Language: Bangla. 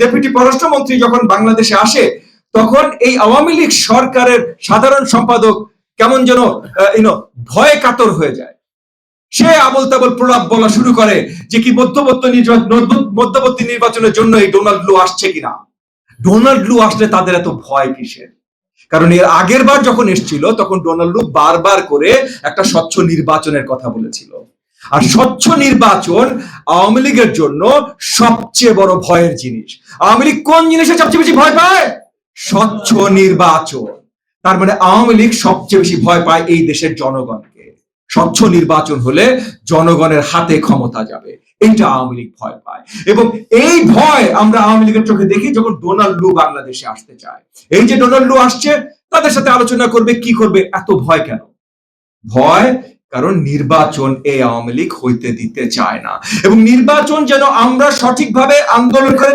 ডেপুটি পররাষ্ট্রমন্ত্রী যখন বাংলাদেশে আসে তখন এই আওয়ামী লীগ সরকারের সাধারণ সম্পাদক কেমন যেন ভয়ে কাতর হয়ে যায়। সে আবল তাবল প্রলাপ বলা শুরু করে যে কি মধ্যবর্তী নির্বাচনের জন্য এই ডোনাল্ড লু আসছে কিনা। ডোনাল্ড লু আসলে তাদের এত ভয় কিসের? কারণ এর আগের বার যখন এসেছিল তখন ডোনাল্ড লু বারবার করে একটা স্বচ্ছ নির্বাচনের কথা বলেছিল। আর স্বচ্ছ নির্বাচন আওয়ামী লীগের জন্য সবচেয়ে বড় ভয়ের জিনিস। আওয়ামী লীগ কোন জিনিসে সবচেয়ে বেশি ভয় পায়? স্বচ্ছ নির্বাচন। তার মানে আওয়ামী লীগ সবচেয়ে বেশি ভয় পায় এই দেশের জনগণকে। স্বচ্ছ নির্বাচন হলে জনগণের হাতে ক্ষমতা যাবে, এইটা আওয়ামী লীগ ভয় পায়। এবং এই ভয় আমরা আওয়ামী লীগের চোখে দেখি যখন ডোনাল্ড লু বাংলাদেশে আসতে চায়। এই যে ডোনাল্ড লু আসছে, তাদের সাথে আলোচনা করবে, কি করবে, এত ভয় কেন? ভয় কারণ নির্বাচন এই আওয়ামী লীগ হইতে দিতে চায় না। এবং নির্বাচন যেন আমরা সঠিকভাবে আন্দোলন করে